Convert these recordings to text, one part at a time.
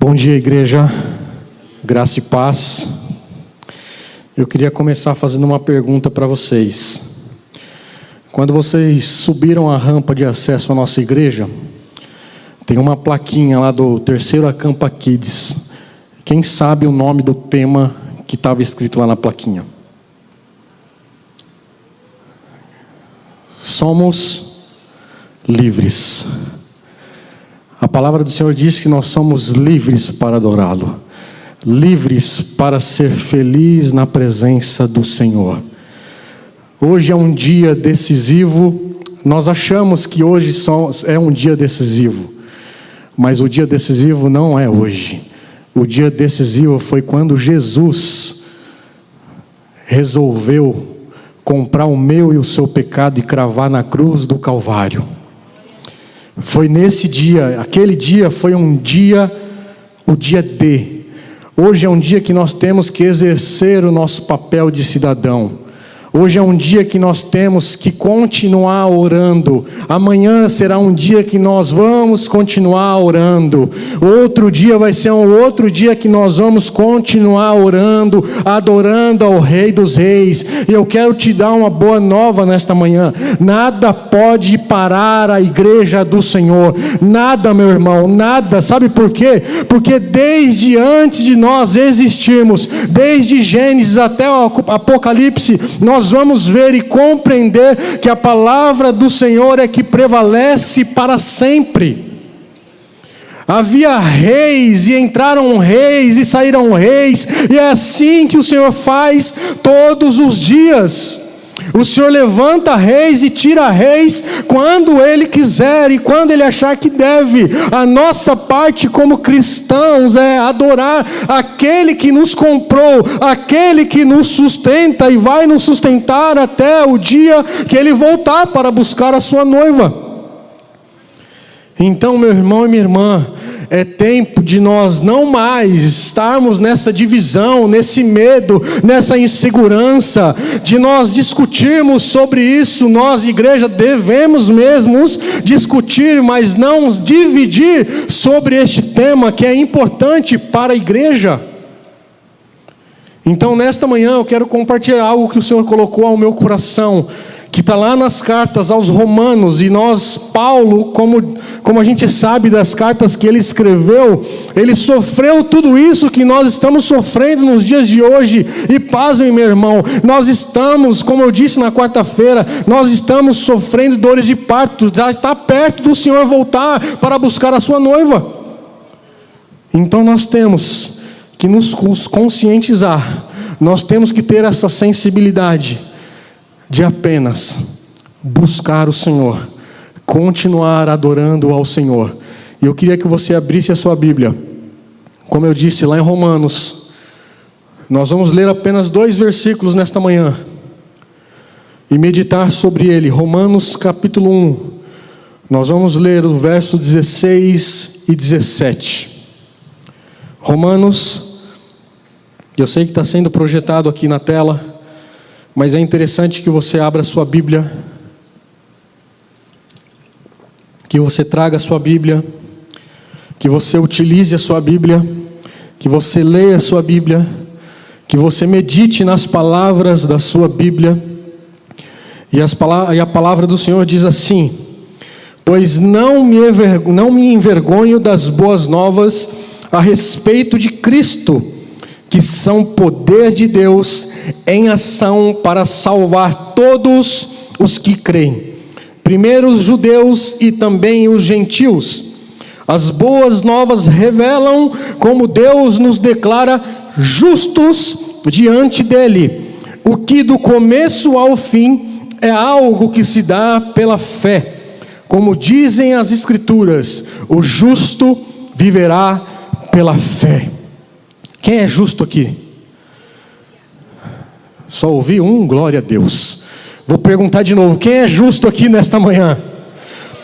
Bom dia, igreja, graça e paz. Eu queria começar fazendo uma pergunta para vocês. Quando vocês subiram a rampa de acesso à nossa igreja, tem uma plaquinha lá do terceiro Acampa Kids. Quem sabe o nome do tema que estava escrito lá na plaquinha? Somos livres. A palavra do Senhor diz que nós somos livres para adorá-lo, livres para ser feliz na presença do Senhor. Hoje é um dia decisivo. Nós achamos que hoje é um dia decisivo, mas o dia decisivo não é hoje. O dia decisivo foi quando Jesus resolveu comprar o meu e o seu pecado e cravar na cruz do Calvário. Foi nesse dia, aquele dia foi um dia, o dia D. Hoje é um dia que nós temos que exercer o nosso papel de cidadão. Hoje é um dia que nós temos que continuar orando. Amanhã será um dia que nós vamos continuar orando. Outro dia vai ser um outro dia que nós vamos continuar orando, adorando ao Rei dos Reis. E eu quero te dar uma boa nova nesta manhã. Nada pode parar a igreja do Senhor. Nada, meu irmão, nada. Sabe por quê? Porque desde antes de nós existirmos, desde Gênesis até o Apocalipse, nós vamos ver e compreender que a palavra do Senhor é que prevalece para sempre. Havia reis e entraram reis e saíram reis, e é assim que o Senhor faz todos os dias. O Senhor levanta reis e tira reis quando Ele quiser e quando Ele achar que deve. A nossa parte como cristãos é adorar aquele que nos comprou, aquele que nos sustenta e vai nos sustentar até o dia que Ele voltar para buscar a sua noiva. Então, meu irmão e minha irmã, é tempo de nós não mais estarmos nessa divisão, nesse medo, nessa insegurança, de nós discutirmos sobre isso. Nós, igreja, devemos mesmo discutir, mas não dividir sobre este tema que é importante para a igreja. Então, nesta manhã, eu quero compartilhar algo que o Senhor colocou ao meu coração, que está lá nas cartas aos Romanos. E nós, Paulo, como a gente sabe das cartas que ele escreveu, ele sofreu tudo isso que nós estamos sofrendo nos dias de hoje. E pasmem, meu irmão, nós estamos, como eu disse na quarta-feira, nós estamos sofrendo dores de parto. Já está perto do Senhor voltar para buscar a sua noiva. Então nós temos que nos conscientizar, nós temos que ter essa sensibilidade de apenas buscar o Senhor, continuar adorando ao Senhor. E eu queria que você abrisse a sua Bíblia, como eu disse lá em Romanos. Nós vamos ler apenas 2 versículos nesta manhã e meditar sobre ele. Romanos capítulo 1, nós vamos ler o verso 16 e 17. Romanos, eu sei que está sendo projetado aqui na tela, mas é interessante que você abra a sua Bíblia, que você traga a sua Bíblia, que você utilize a sua Bíblia, que você leia a sua Bíblia, que você medite nas palavras da sua Bíblia. E a palavra do Senhor diz assim: pois não me envergonho das boas novas a respeito de Cristo, que são poder de Deus em ação para salvar todos os que creem, primeiro os judeus e também os gentios. As boas novas revelam como Deus nos declara justos diante dele, o que do começo ao fim é algo que se dá pela fé. Como dizem as Escrituras, o justo viverá pela fé. Quem é justo aqui? Só ouvi um, glória a Deus. Vou perguntar de novo, quem é justo aqui nesta manhã?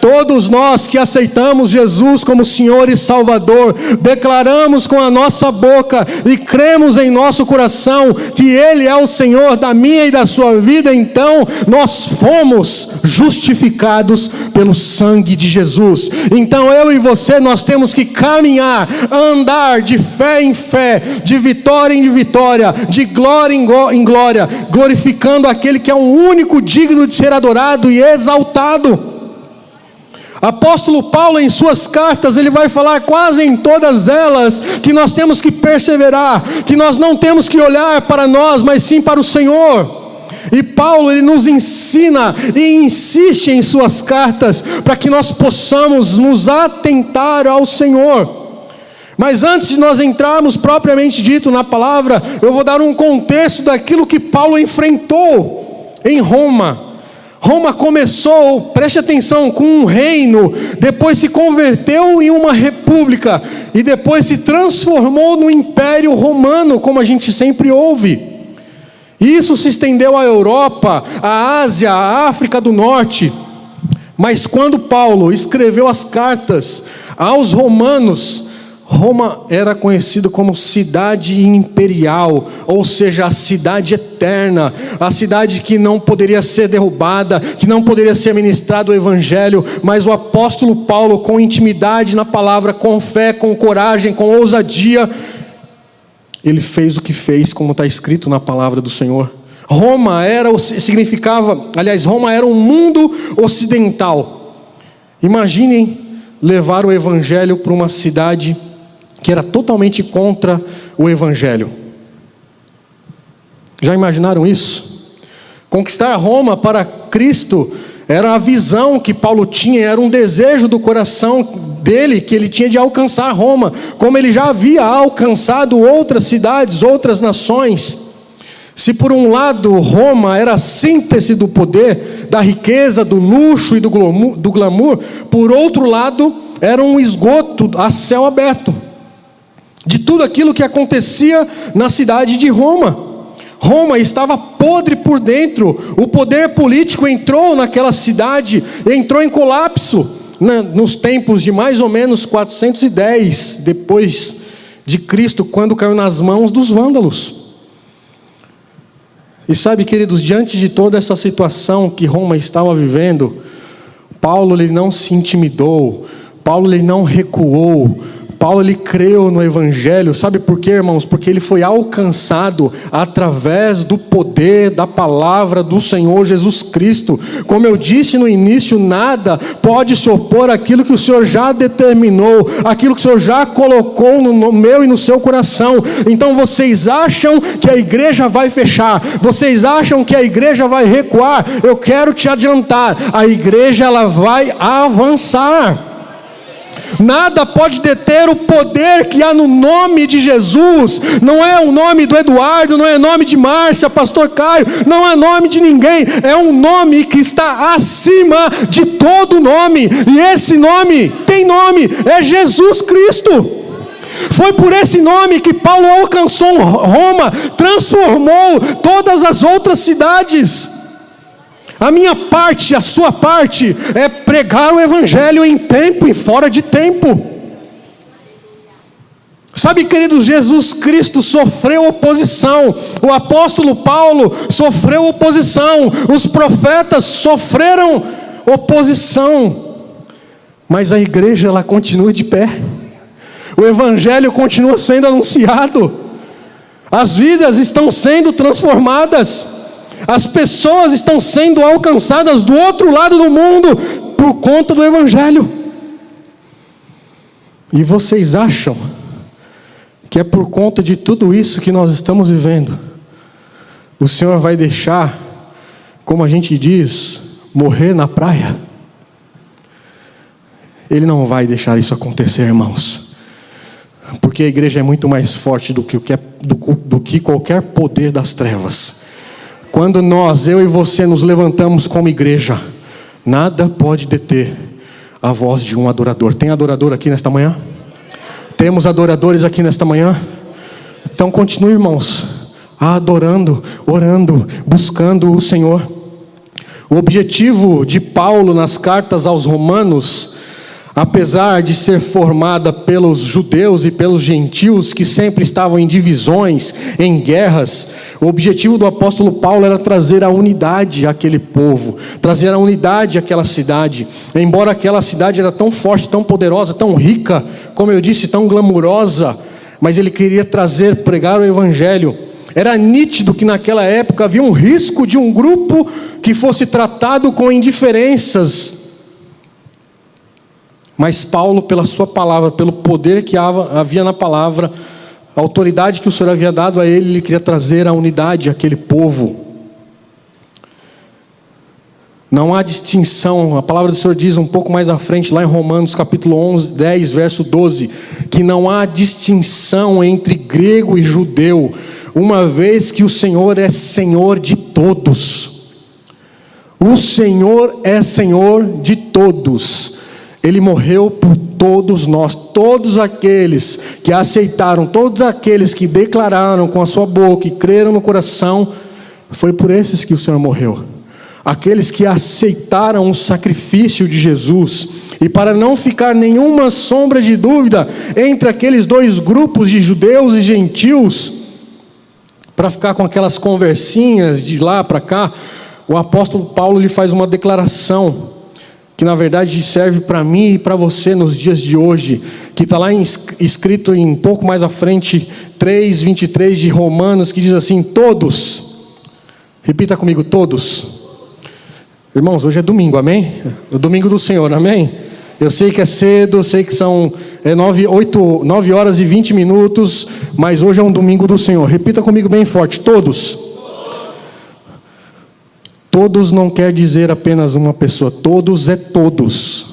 Todos nós que aceitamos Jesus como Senhor e Salvador, declaramos com a nossa boca e cremos em nosso coração que Ele é o Senhor da minha e da sua vida, então nós fomos justificados pelo sangue de Jesus. Então eu e você, nós temos que caminhar, andar de fé em fé, de vitória em vitória, de glória em glória, glorificando aquele que é o único digno de ser adorado e exaltado. Apóstolo Paulo, em suas cartas, ele vai falar quase em todas elas que nós temos que perseverar, que nós não temos que olhar para nós, mas sim para o Senhor. E Paulo, ele nos ensina e insiste em suas cartas para que nós possamos nos atentar ao Senhor. Mas antes de nós entrarmos propriamente dito na palavra, eu vou dar um contexto daquilo que Paulo enfrentou em Roma. Roma começou, preste atenção, com um reino, depois se converteu em uma república, e depois se transformou no Império Romano, como a gente sempre ouve. Isso se estendeu à Europa, à Ásia, à África do Norte. Mas quando Paulo escreveu as cartas aos romanos, Roma era conhecido como cidade imperial, ou seja, a cidade eterna, a cidade que não poderia ser derrubada, que não poderia ser ministrado o evangelho. Mas o apóstolo Paulo, com intimidade na palavra, com fé, com coragem, com ousadia, ele fez o que fez, como está escrito na palavra do Senhor. Roma era um mundo ocidental. Imaginem levar o evangelho para uma cidade que era totalmente contra o evangelho. Já imaginaram isso? Conquistar Roma para Cristo era a visão que Paulo tinha, era um desejo do coração dele, que ele tinha de alcançar Roma, como ele já havia alcançado outras cidades, outras nações. Se por um lado Roma era a síntese do poder, da riqueza, do luxo e do glamour, por outro lado era um esgoto a céu aberto de tudo aquilo que acontecia na cidade de Roma. Roma estava podre por dentro, o poder político entrou naquela cidade, entrou em colapso nos tempos de mais ou menos 410 depois de Cristo, quando caiu nas mãos dos vândalos. E sabe, queridos, diante de toda essa situação que Roma estava vivendo, Paulo ele não se intimidou, Paulo ele não recuou, Paulo ele creu no evangelho. Sabe por quê, irmãos? Porque ele foi alcançado através do poder da palavra do Senhor Jesus Cristo. Como eu disse no início, nada pode se opor àquilo que o Senhor já determinou, aquilo que o Senhor já colocou no meu e no seu coração. Então vocês acham que a igreja vai fechar, vocês acham que a igreja vai recuar? Eu quero te adiantar, a igreja ela vai avançar. Nada pode deter o poder que há no nome de Jesus. Não é o nome do Eduardo, não é o nome de Márcia, pastor Caio, não é nome de ninguém, é um nome que está acima de todo nome, e esse nome tem nome, é Jesus Cristo. Foi por esse nome que Paulo alcançou Roma, transformou todas as outras cidades. A minha parte, a sua parte, é pregar o evangelho em tempo e fora de tempo. Sabe, queridos, Jesus Cristo sofreu oposição, o apóstolo Paulo sofreu oposição, os profetas sofreram oposição, mas a igreja ela continua de pé, o evangelho continua sendo anunciado, as vidas estão sendo transformadas, as pessoas estão sendo alcançadas do outro lado do mundo por conta do evangelho. E vocês acham que é por conta de tudo isso que nós estamos vivendo, o Senhor vai deixar, como a gente diz, morrer na praia? Ele não vai deixar isso acontecer, irmãos, porque a igreja é muito mais forte do que qualquer poder das trevas. Quando eu e você nos levantamos como igreja, nada pode deter a voz de um adorador. Tem adorador aqui nesta manhã? Temos adoradores aqui nesta manhã? Então continue, irmãos, adorando, orando, buscando o Senhor. O objetivo de Paulo nas cartas aos Romanos, apesar de ser formada pelos judeus e pelos gentios, que sempre estavam em divisões, em guerras, o objetivo do apóstolo Paulo era trazer a unidade àquele povo, trazer a unidade àquela cidade. Embora aquela cidade era tão forte, tão poderosa, tão rica, como eu disse, tão glamurosa, mas ele queria pregar o evangelho. Era nítido que naquela época havia um risco de um grupo que fosse tratado com indiferenças. Mas Paulo, pela sua palavra, pelo poder que havia na palavra, a autoridade que o Senhor havia dado a ele queria trazer a unidade àquele povo. Não há distinção. A palavra do Senhor diz um pouco mais à frente, lá em Romanos capítulo 10, verso 12, que não há distinção entre grego e judeu, uma vez que o Senhor é Senhor de todos. O Senhor é Senhor de todos. Ele morreu por todos nós, todos aqueles que aceitaram, todos aqueles que declararam com a sua boca e creram no coração, foi por esses que o Senhor morreu. Aqueles que aceitaram o sacrifício de Jesus. E para não ficar nenhuma sombra de dúvida entre aqueles dois grupos de judeus e gentios, para ficar com aquelas conversinhas de lá para cá, o apóstolo Paulo lhe faz uma declaração, que na verdade serve para mim e para você nos dias de hoje, que está lá escrito em pouco mais à frente, 3:23 de Romanos, que diz assim: todos, repita comigo, todos. Irmãos, hoje é domingo, amém? O domingo do Senhor, amém? Eu sei que é cedo, eu sei que são 9 horas e 20 minutos, mas hoje é um domingo do Senhor. Repita comigo bem forte, todos. Todos não quer dizer apenas uma pessoa, todos é todos.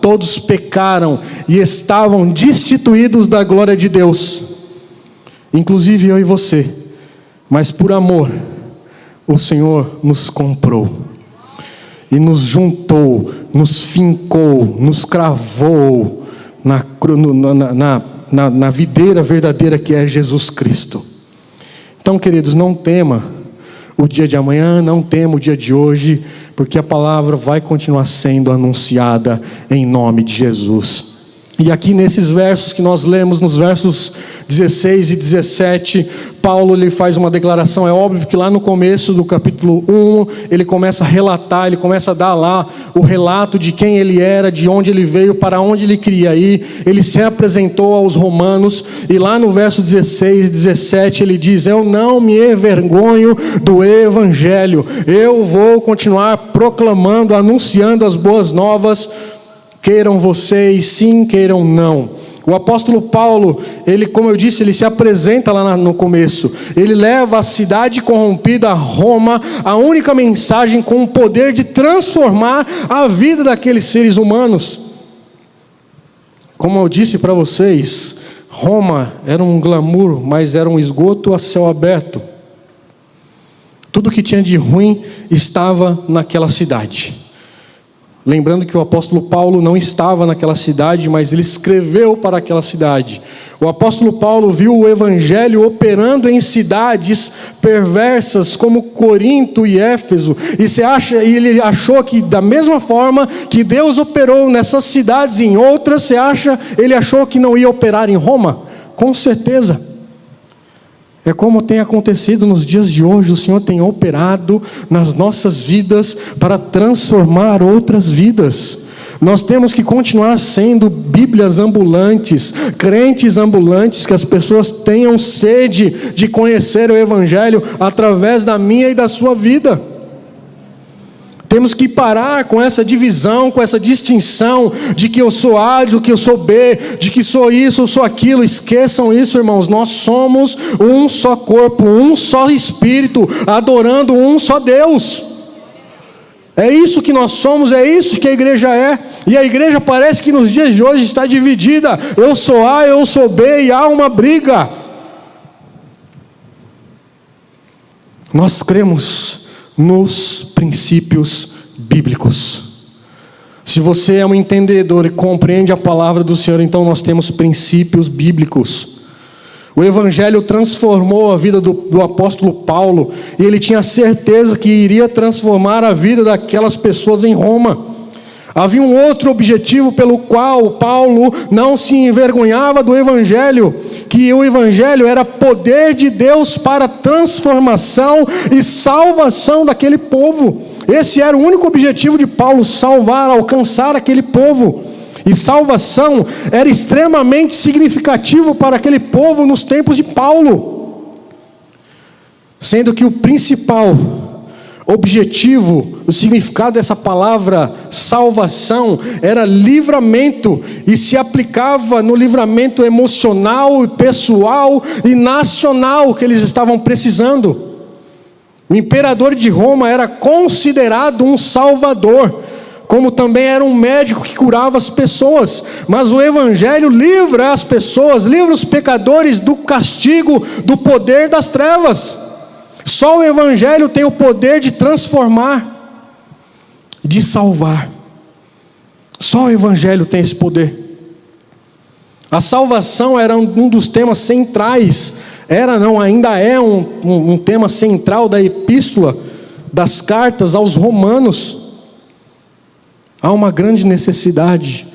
Todos pecaram e estavam destituídos da glória de Deus. Inclusive eu e você. Mas por amor, o Senhor nos comprou. E nos juntou, nos fincou, nos cravou na videira verdadeira que é Jesus Cristo. Então, queridos, não tema o dia de amanhã, não tema o dia de hoje, porque a palavra vai continuar sendo anunciada em nome de Jesus. E aqui nesses versos que nós lemos, nos versos 16 e 17, Paulo lhe faz uma declaração. É óbvio que lá no começo do capítulo 1, ele começa a relatar, ele começa a dar lá o relato de quem ele era, de onde ele veio, para onde ele queria ir. Ele se apresentou aos romanos, e lá no verso 16 e 17 ele diz: eu não me envergonho do evangelho, eu vou continuar proclamando, anunciando as boas novas, queiram vocês sim, queiram não. O apóstolo Paulo, ele, como eu disse, ele se apresenta lá no começo. Ele leva a cidade corrompida, Roma, a única mensagem com o poder de transformar a vida daqueles seres humanos. Como eu disse para vocês, Roma era um glamour, mas era um esgoto a céu aberto. Tudo que tinha de ruim estava naquela cidade. Lembrando que o apóstolo Paulo não estava naquela cidade, mas ele escreveu para aquela cidade. O apóstolo Paulo viu o evangelho operando em cidades perversas como Corinto e Éfeso. E ele achou que da mesma forma que Deus operou nessas cidades e em outras, ele achou que não ia operar em Roma? Com certeza. É como tem acontecido nos dias de hoje. O Senhor tem operado nas nossas vidas para transformar outras vidas. Nós temos que continuar sendo Bíblias ambulantes, crentes ambulantes, que as pessoas tenham sede de conhecer o Evangelho através da minha e da sua vida. Temos que parar com essa divisão, com essa distinção de que eu sou A, de que eu sou B, de que sou isso, eu sou aquilo. Esqueçam isso, irmãos. Nós somos um só corpo, um só Espírito, adorando um só Deus. É isso que nós somos, é isso que a igreja é. E a igreja parece que nos dias de hoje está dividida. Eu sou A, eu sou B, e há uma briga. Nós cremos nos princípios bíblicos. Se você é um entendedor e compreende a palavra do Senhor, então nós temos princípios bíblicos. O Evangelho transformou a vida do apóstolo Paulo, e ele tinha certeza que iria transformar a vida daquelas pessoas em Roma. Havia um outro objetivo pelo qual Paulo não se envergonhava do Evangelho, que o Evangelho era poder de Deus para transformação e salvação daquele povo. Esse era o único objetivo de Paulo: salvar, alcançar aquele povo. E salvação era extremamente significativo para aquele povo nos tempos de Paulo, sendo que o principal objetivo, o significado dessa palavra salvação era livramento, e se aplicava no livramento emocional, pessoal e nacional que eles estavam precisando. O imperador de Roma era considerado um salvador, como também era um médico que curava as pessoas. Mas o Evangelho livra as pessoas, livra os pecadores do castigo, do poder das trevas. Só o Evangelho tem o poder de transformar, de salvar. Só o Evangelho tem esse poder. A salvação era um dos temas centrais, ainda é um tema central da epístola, das cartas aos Romanos. Há uma grande necessidade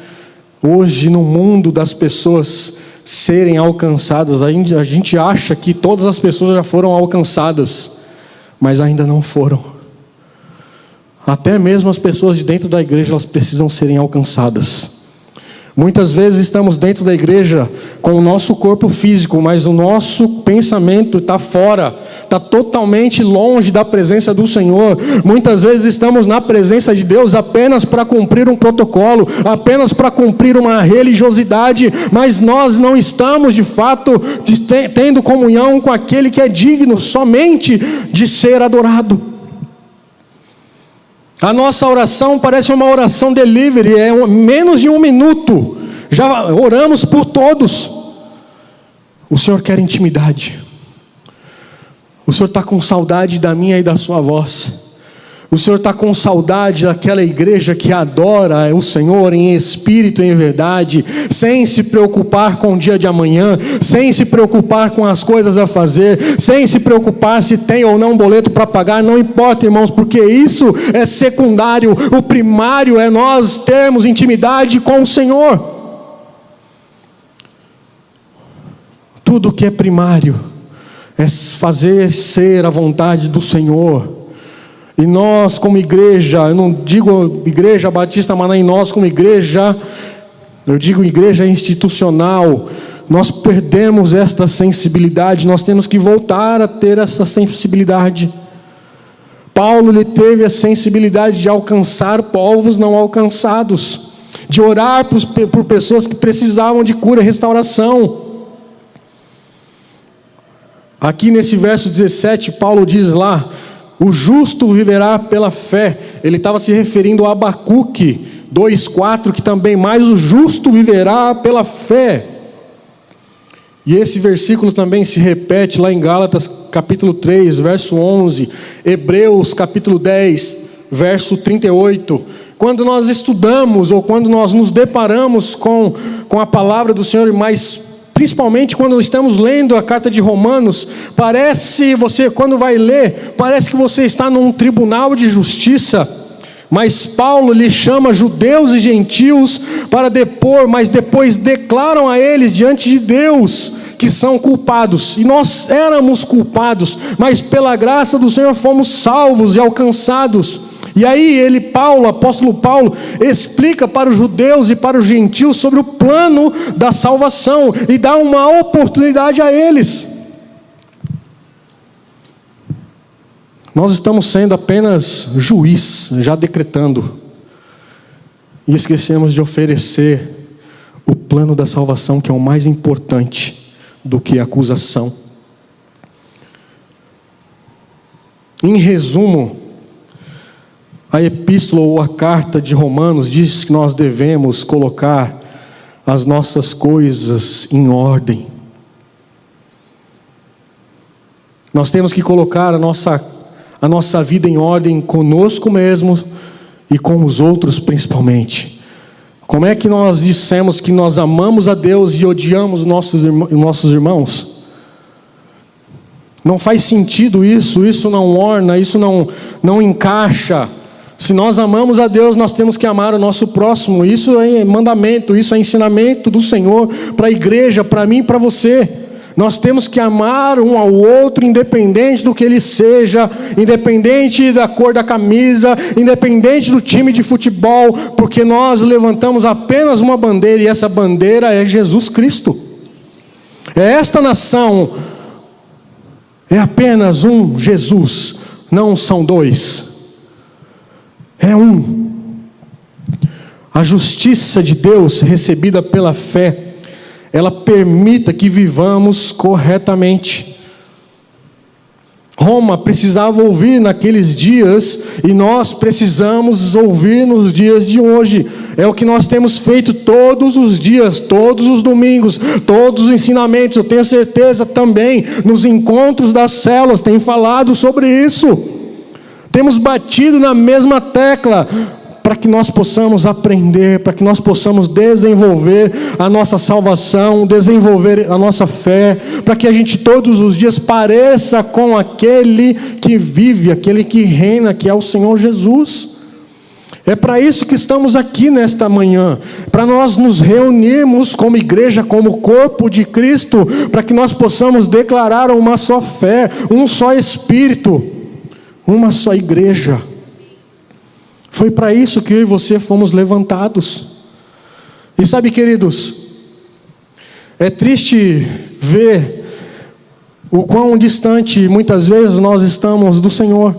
hoje no mundo das pessoas serem alcançadas. A gente acha que todas as pessoas já foram alcançadas, mas ainda não foram. Até mesmo as pessoas de dentro da igreja, elas precisam serem alcançadas. Muitas vezes estamos dentro da igreja com o nosso corpo físico, mas o nosso pensamento está fora, está totalmente longe da presença do Senhor. Muitas vezes estamos na presença de Deus apenas para cumprir um protocolo, apenas para cumprir uma religiosidade, mas nós não estamos de fato tendo comunhão com aquele que é digno somente de ser adorado. A nossa oração parece uma oração delivery, menos de 1 minuto, já oramos por todos. O Senhor quer intimidade. O Senhor está com saudade da minha e da sua voz. O Senhor está com saudade daquela igreja que adora o Senhor em espírito e em verdade, sem se preocupar com o dia de amanhã, sem se preocupar com as coisas a fazer, sem se preocupar se tem ou não um boleto para pagar. Não importa, irmãos, porque isso é secundário. O primário é nós termos intimidade com o Senhor. Tudo que é primário é fazer ser a vontade do Senhor. E nós como igreja, eu não digo igreja batista, mas nem nós como igreja, eu digo igreja institucional, nós perdemos esta sensibilidade. Nós temos que voltar a ter essa sensibilidade. Paulo, ele teve a sensibilidade de alcançar povos não alcançados, de orar por pessoas que precisavam de cura e restauração. Aqui nesse verso 17, Paulo diz lá: o justo viverá pela fé. Ele estava se referindo a Abacuque 2,4, que também mais o justo viverá pela fé. E esse versículo também se repete lá em Gálatas capítulo 3, verso 11, Hebreus capítulo 10, verso 38. Quando nós estudamos ou quando nós nos deparamos com a palavra do Senhor, mas principalmente quando estamos lendo a carta de Romanos, quando vai ler, parece que você está num tribunal de justiça. Mas Paulo lhe chama judeus e gentios para depor, mas depois declaram a eles diante de Deus que são culpados. E nós éramos culpados, mas pela graça do Senhor fomos salvos e alcançados. E aí o apóstolo Paulo, explica para os judeus e para os gentios sobre o plano da salvação e dá uma oportunidade a eles. Nós estamos sendo apenas juiz, já decretando, e esquecemos de oferecer o plano da salvação, que é o mais importante do que a acusação. Em resumo, a epístola ou a carta de Romanos diz que nós devemos colocar as nossas coisas em ordem. Nós temos que colocar a nossa vida em ordem conosco mesmos e com os outros principalmente. Como é que nós dissemos que nós amamos a Deus e odiamos nossos irmãos? Não faz sentido isso não orna, isso não encaixa. Se nós amamos a Deus, nós temos que amar o nosso próximo. Isso é mandamento, isso é ensinamento do Senhor para a igreja, para mim e para você. Nós temos que amar um ao outro, independente do que ele seja, independente da cor da camisa, independente do time de futebol, porque nós levantamos apenas uma bandeira, e essa bandeira é Jesus Cristo. Esta nação é apenas um Jesus, não são dois, é um. A justiça de Deus recebida pela fé, ela permita que vivamos corretamente. Roma precisava ouvir naqueles dias, e nós precisamos ouvir nos dias de hoje. É o que nós temos feito todos os dias, todos os domingos, todos os ensinamentos. Eu tenho certeza também, nos encontros das células, tem falado sobre isso. Temos batido na mesma tecla, para que nós possamos aprender, para que nós possamos desenvolver a nossa salvação, desenvolver a nossa fé, para que a gente todos os dias pareça com aquele que vive, aquele que reina, que é o Senhor Jesus. É para isso que estamos aqui nesta manhã, para nós nos reunirmos como igreja, como corpo de Cristo, para que nós possamos declarar uma só fé, um só Espírito, uma só igreja. Foi para isso que eu e você fomos levantados. E sabe, queridos, é triste ver o quão distante muitas vezes nós estamos do Senhor,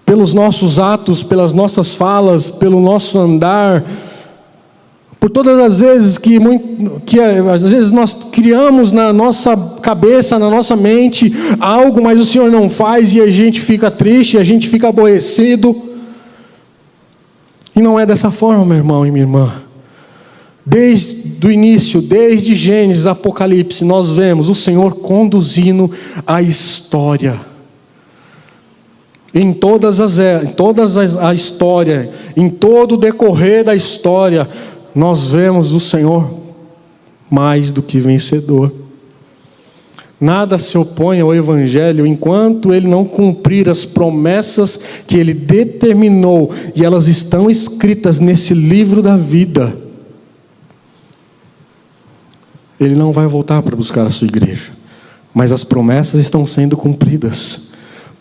pelos nossos atos, pelas nossas falas, pelo nosso andar, por todas as vezes que às vezes nós criamos na nossa cabeça, na nossa mente algo, mas o Senhor não faz, e a gente fica triste, a gente fica aborrecido. E não é dessa forma, meu irmão e minha irmã. Desde o início, desde Gênesis, Apocalipse, nós vemos o Senhor conduzindo a história. Em toda a história, em todo o decorrer da história, nós vemos o Senhor mais do que vencedor. Nada se opõe ao Evangelho enquanto ele não cumprir as promessas que ele determinou, e elas estão escritas nesse livro da vida. Ele não vai voltar para buscar a sua igreja, mas as promessas estão sendo cumpridas,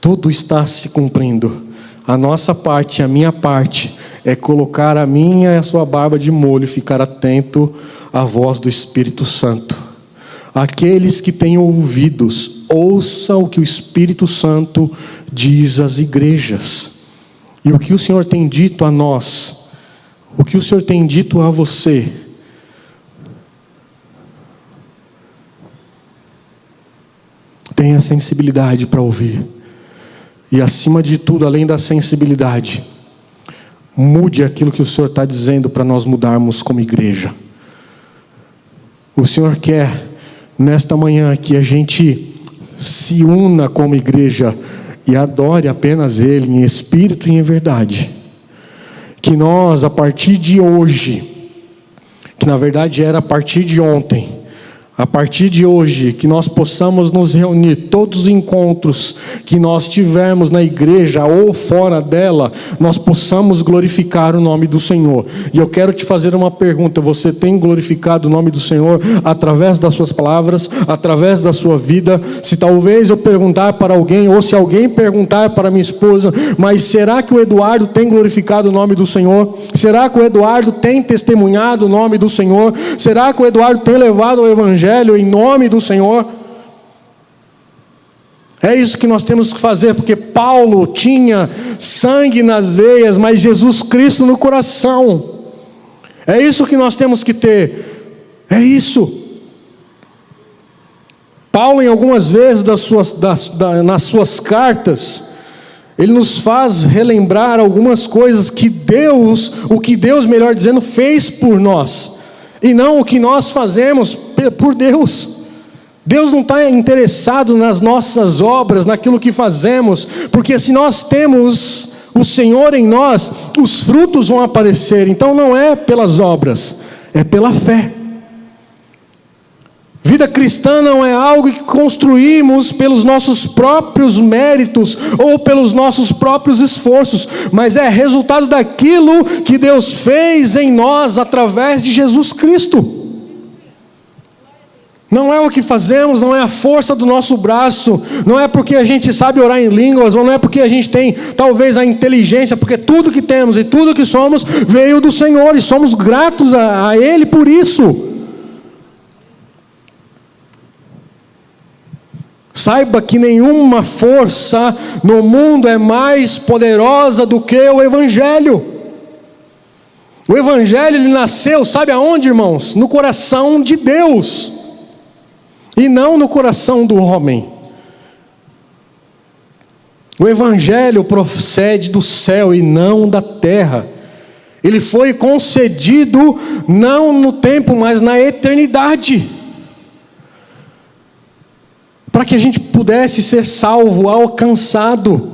tudo está se cumprindo. A nossa parte, a minha parte, é colocar a minha e a sua barba de molho e ficar atento à voz do Espírito Santo. Aqueles que têm ouvidos, ouçam o que o Espírito Santo diz às igrejas. E o que o Senhor tem dito a nós, o que o Senhor tem dito a você. Tenha sensibilidade para ouvir. E acima de tudo, além da sensibilidade, mude aquilo que o Senhor está dizendo para nós mudarmos como igreja. O Senhor quer nesta manhã que a gente se una como igreja e adore apenas Ele em espírito e em verdade. Que nós, a partir de hoje, que na verdade era a partir de ontem, a partir de hoje, que nós possamos nos reunir, todos os encontros que nós tivermos na igreja ou fora dela, nós possamos glorificar o nome do Senhor. E eu quero te fazer uma pergunta: você tem glorificado o nome do Senhor através das suas palavras, através da sua vida? Se talvez eu perguntar para alguém, ou se alguém perguntar para minha esposa, mas será que o Eduardo tem glorificado o nome do Senhor? Será que o Eduardo tem testemunhado o nome do Senhor? Será que o Eduardo tem levado o Evangelho em nome do Senhor? É isso que nós temos que fazer, porque Paulo tinha sangue nas veias, mas Jesus Cristo no coração. É isso que nós temos que ter. É isso. Paulo, em algumas vezes nas suas cartas, ele nos faz relembrar algumas coisas que Deus, melhor dizendo, fez por nós, e não o que nós fazemos por Deus. Deus não está interessado nas nossas obras, naquilo que fazemos, porque se nós temos o Senhor em nós, os frutos vão aparecer. Então não é pelas obras, é pela fé. Vida cristã não é algo que construímos pelos nossos próprios méritos ou pelos nossos próprios esforços, mas é resultado daquilo que Deus fez em nós através de Jesus Cristo. Não é o que fazemos, não é a força do nosso braço, não é porque a gente sabe orar em línguas, ou não é porque a gente tem talvez a inteligência, porque tudo que temos e tudo que somos veio do Senhor e somos gratos a Ele por isso. Saiba que nenhuma força no mundo é mais poderosa do que o Evangelho. O Evangelho ele nasceu, sabe aonde, irmãos? No coração de Deus, e não no coração do homem. O Evangelho procede do céu e não da terra. Ele foi concedido não no tempo, mas na eternidade, para que a gente pudesse ser salvo, alcançado.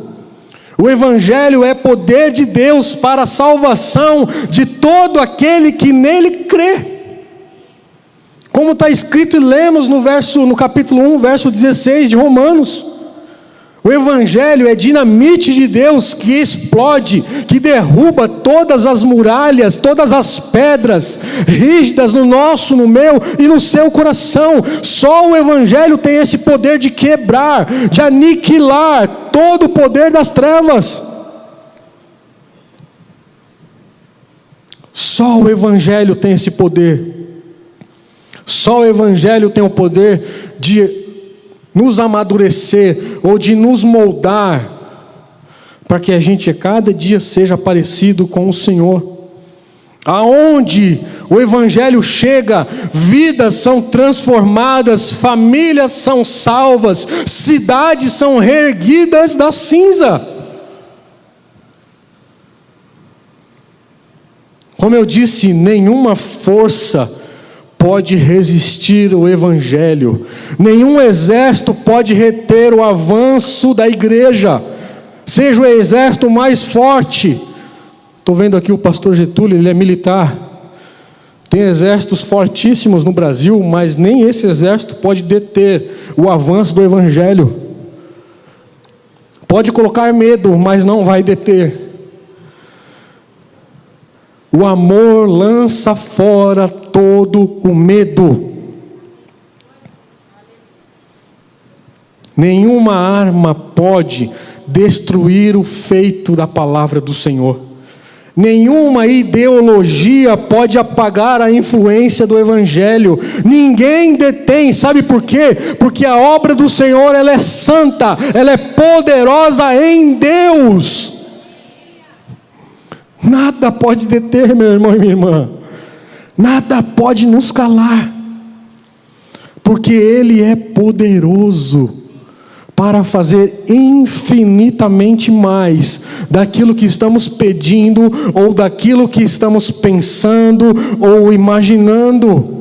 O Evangelho é poder de Deus para a salvação de todo aquele que nele crê. Como está escrito e lemos no capítulo 1, verso 16 de Romanos. O Evangelho é dinamite de Deus que explode, que derruba todas as muralhas, todas as pedras rígidas no nosso, no meu e no seu coração. Só o Evangelho tem esse poder de quebrar, de aniquilar todo o poder das trevas. Só o Evangelho tem esse poder. Só o Evangelho tem o poder de nos amadurecer, ou de nos moldar, para que a gente a cada dia seja parecido com o Senhor. Aonde o Evangelho chega, vidas são transformadas, famílias são salvas, cidades são reerguidas da cinza. Como eu disse, nenhuma força pode resistir o Evangelho, nenhum exército pode reter o avanço da igreja, seja o exército mais forte. Estou vendo aqui o pastor Getúlio, ele é militar, tem exércitos fortíssimos no Brasil, mas nem esse exército pode deter o avanço do Evangelho. Pode colocar medo, mas não vai deter. O amor lança fora todo o medo. Nenhuma arma pode destruir o feito da palavra do Senhor. Nenhuma ideologia pode apagar a influência do Evangelho. Ninguém detém, sabe por quê? Porque a obra do Senhor ela é santa, ela é poderosa em Deus. Nada pode deter, meu irmão e minha irmã. Nada pode nos calar. Porque Ele é poderoso para fazer infinitamente mais daquilo que estamos pedindo, ou daquilo que estamos pensando, ou imaginando.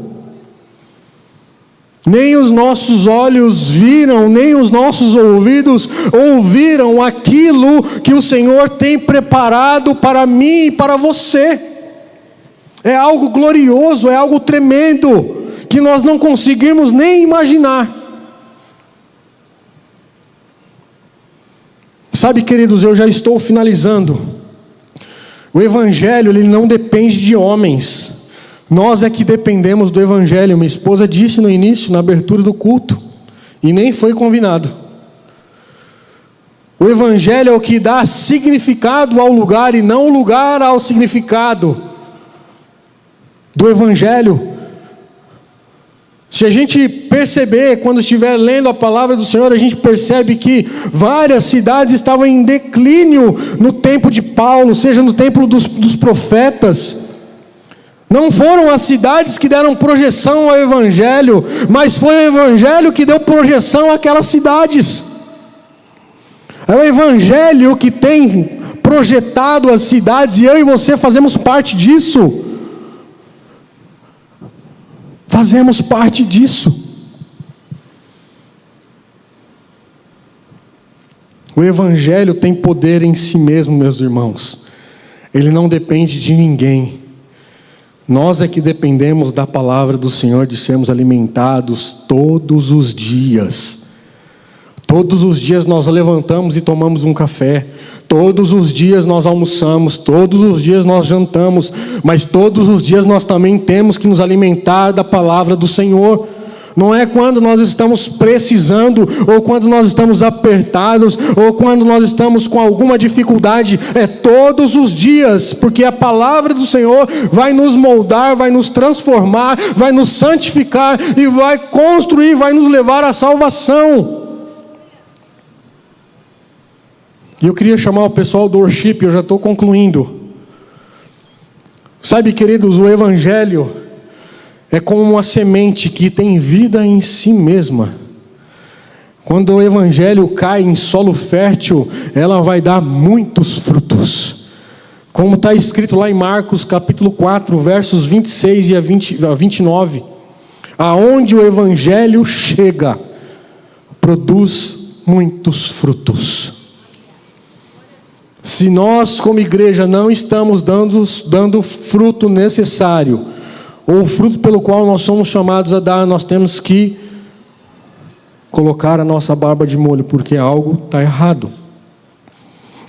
Nem os nossos olhos viram, nem os nossos ouvidos ouviram aquilo que o Senhor tem preparado para mim e para você. É algo glorioso, é algo tremendo, que nós não conseguimos nem imaginar. Sabe, queridos, eu já estou finalizando. O Evangelho, ele não depende de homens. Nós é que dependemos do Evangelho. Minha esposa disse no início, na abertura do culto, e nem foi combinado. O Evangelho é o que dá significado ao lugar, e não o lugar ao significado do Evangelho. Se a gente perceber, quando estiver lendo a palavra do Senhor, a gente percebe que várias cidades estavam em declínio no tempo de Paulo, seja no tempo dos profetas. Não foram as cidades que deram projeção ao Evangelho, mas foi o Evangelho que deu projeção àquelas cidades. É o Evangelho que tem projetado as cidades, e eu e você fazemos parte disso. Fazemos parte disso. O Evangelho tem poder em si mesmo, meus irmãos. Ele não depende de ninguém. Nós é que dependemos da palavra do Senhor, de sermos alimentados todos os dias. Todos os dias nós levantamos e tomamos um café. Todos os dias nós almoçamos. Todos os dias nós jantamos. Mas todos os dias nós também temos que nos alimentar da palavra do Senhor. Não é quando nós estamos precisando, ou quando nós estamos apertados, ou quando nós estamos com alguma dificuldade. É todos os dias, porque a palavra do Senhor vai nos moldar, vai nos transformar, vai nos santificar e vai construir, vai nos levar à salvação. E eu queria chamar o pessoal do worship, eu já estou concluindo. Sabe, queridos, o Evangelho é como uma semente que tem vida em si mesma. Quando o Evangelho cai em solo fértil, ela vai dar muitos frutos. Como está escrito lá em Marcos capítulo 4, versos 26 a 29. Aonde o Evangelho chega, produz muitos frutos. Se nós como igreja não estamos dando o fruto necessário, ou o fruto pelo qual nós somos chamados a dar, nós temos que colocar a nossa barba de molho, porque algo está errado.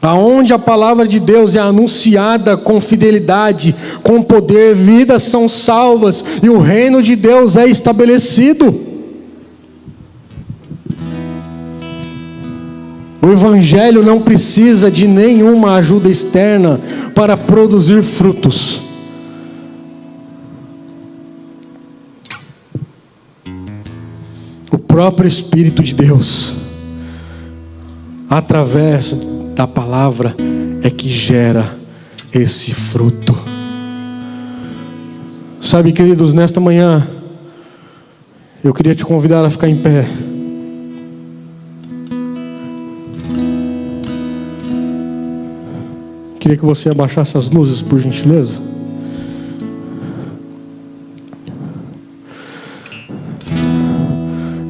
Aonde a palavra de Deus é anunciada com fidelidade, com poder, vidas são salvas e o reino de Deus é estabelecido. O Evangelho não precisa de nenhuma ajuda externa para produzir frutos. O próprio Espírito de Deus, através da palavra, é que gera esse fruto. Sabe, queridos, nesta manhã, eu queria te convidar a ficar em pé. Queria que você abaixasse as luzes, por gentileza.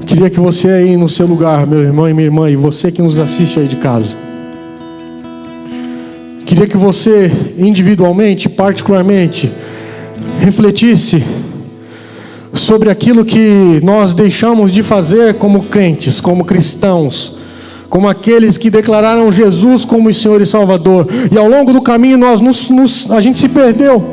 Queria que você aí no seu lugar, meu irmão e minha irmã, e você que nos assiste aí de casa, queria que você individualmente, particularmente, refletisse sobre aquilo que nós deixamos de fazer como crentes, como cristãos, como aqueles que declararam Jesus como Senhor e Salvador, e ao longo do caminho a gente se perdeu,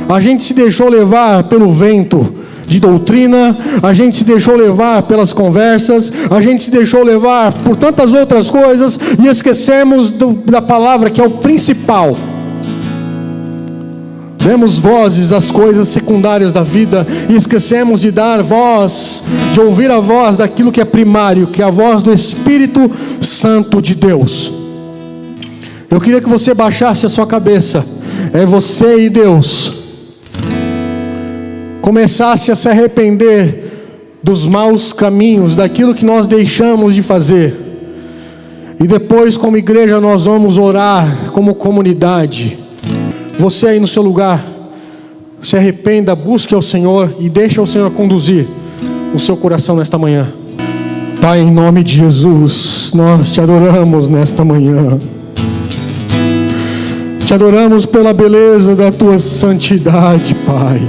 a gente se deixou levar pelo vento de doutrina, a gente se deixou levar pelas conversas, a gente se deixou levar por tantas outras coisas, e esquecemos da palavra que é o principal. Demos vozes às coisas secundárias da vida e esquecemos de dar voz, de ouvir a voz daquilo que é primário, que é a voz do Espírito Santo de Deus. Eu queria que você baixasse a sua cabeça, é você e Deus, começasse a se arrepender dos maus caminhos, daquilo que nós deixamos de fazer, e depois como igreja nós vamos orar como comunidade. Você aí no seu lugar, se arrependa, busque ao Senhor e deixe o Senhor conduzir o seu coração nesta manhã. Pai, em nome de Jesus, nós te adoramos nesta manhã. Te adoramos pela beleza da tua santidade, Pai.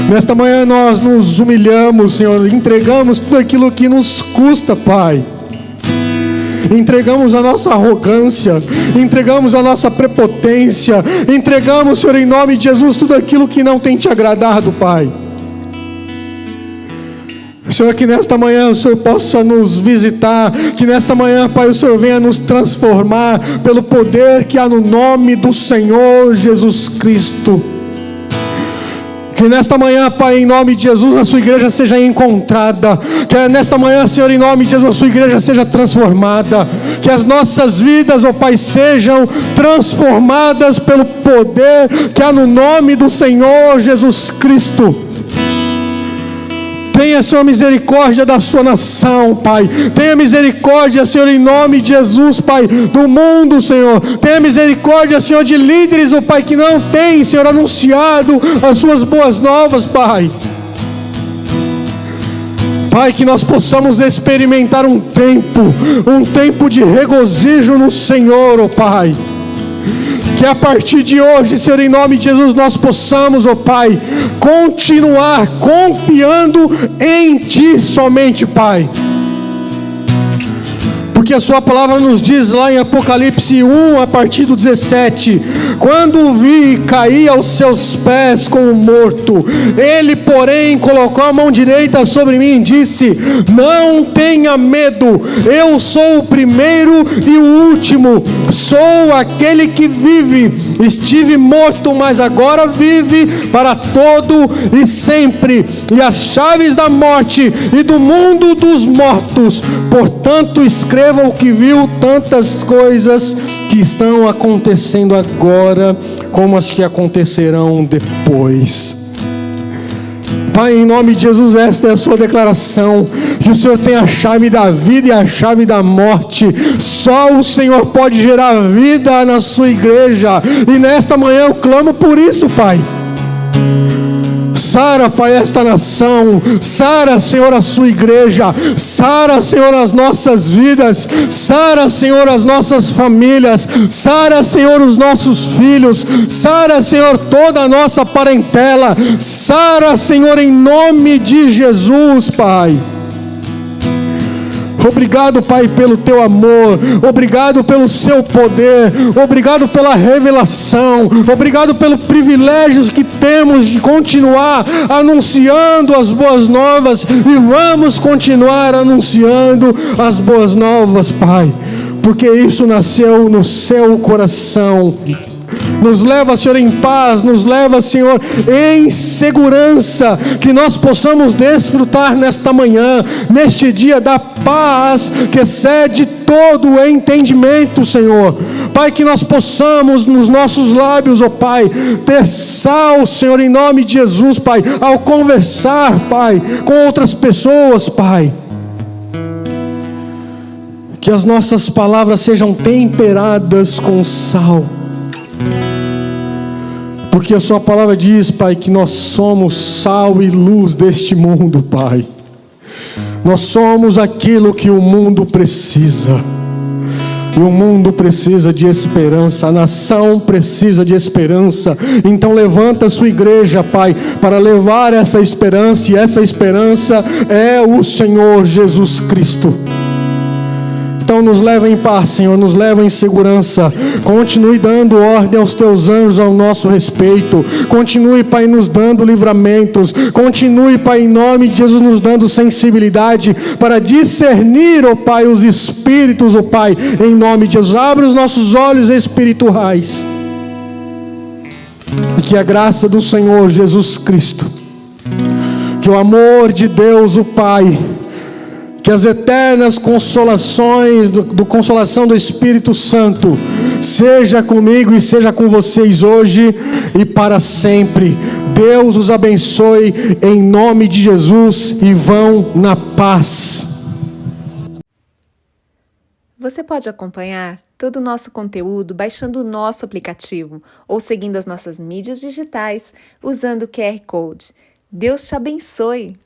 Nesta manhã nós nos humilhamos, Senhor, entregamos tudo aquilo que nos custa, Pai. Entregamos a nossa arrogância, entregamos a nossa prepotência, entregamos, Senhor, em nome de Jesus, tudo aquilo que não tem te agradado, Pai. Senhor, que nesta manhã o Senhor possa nos visitar, que nesta manhã, Pai, o Senhor venha nos transformar pelo poder que há no nome do Senhor Jesus Cristo. Que nesta manhã, Pai, em nome de Jesus, a sua igreja seja encontrada. Que nesta manhã, Senhor, em nome de Jesus, a sua igreja seja transformada. Que as nossas vidas, ó Pai, sejam transformadas pelo poder que há no nome do Senhor Jesus Cristo. Tenha, Senhor, misericórdia da sua nação, Pai. Tenha misericórdia, Senhor, em nome de Jesus, Pai, do mundo, Senhor. Tenha misericórdia, Senhor, de líderes, ó Pai, que não têm, Senhor, anunciado as suas boas novas, Pai. Pai, que nós possamos experimentar um tempo de regozijo no Senhor, ó Pai. Que a partir de hoje, Senhor, em nome de Jesus, nós possamos, ó Pai, continuar confiando em Ti somente, Pai. Porque a sua palavra nos diz lá em Apocalipse 1, a partir do 17: quando o vi cair aos seus pés como morto, ele, porém, colocou a mão direita sobre mim e disse: não tenha medo, eu sou o primeiro e o último, sou aquele que vive. Estive morto, mas agora vive para todo e sempre, e as chaves da morte e do mundo dos mortos. Portanto, escreva o que viu, tantas coisas que estão acontecendo agora, como as que acontecerão depois. Pai, em nome de Jesus, esta é a sua declaração, que o Senhor tem a chave da vida e a chave da morte. Só o Senhor pode gerar vida na sua igreja, e nesta manhã eu clamo por isso, Pai. Sara, Pai, esta nação. Sara, Senhor, a sua igreja. Sara, Senhor, as nossas vidas. Sara, Senhor, as nossas famílias. Sara, Senhor, os nossos filhos. Sara, Senhor, toda a nossa parentela. Sara, Senhor, em nome de Jesus, Pai. Obrigado, Pai, pelo Teu amor. Obrigado pelo Seu poder. Obrigado pela revelação. Obrigado pelo privilégio que temos de continuar anunciando as boas novas. E vamos continuar anunciando as boas novas, Pai, porque isso nasceu no Seu coração. Nos leva, Senhor, em paz, nos leva, Senhor, em segurança, que nós possamos desfrutar nesta manhã, neste dia, da paz que excede todo o entendimento, Senhor. Pai, que nós possamos nos nossos lábios, ó Pai, ter sal, Senhor, em nome de Jesus, Pai, ao conversar, Pai, com outras pessoas, Pai. Que as nossas palavras sejam temperadas com sal. Porque a sua palavra diz, Pai, que nós somos sal e luz deste mundo, Pai. Nós somos aquilo que o mundo precisa. E o mundo precisa de esperança, a nação precisa de esperança. Então levanta a sua igreja, Pai, para levar essa esperança. E essa esperança é o Senhor Jesus Cristo. Então nos leva em paz, Senhor, nos leva em segurança. Continue dando ordem aos Teus anjos ao nosso respeito. Continue, Pai, nos dando livramentos. Continue, Pai, em nome de Jesus, nos dando sensibilidade para discernir, ó Pai, os espíritos, ó Pai, em nome de Jesus. Abre os nossos olhos espirituais. E que a graça do Senhor Jesus Cristo, que o amor de Deus, o Pai, que as eternas consolações, consolação do Espírito Santo, seja comigo e seja com vocês hoje e para sempre. Deus os abençoe em nome de Jesus e vão na paz. Você pode acompanhar todo o nosso conteúdo baixando o nosso aplicativo ou seguindo as nossas mídias digitais usando o QR Code. Deus te abençoe!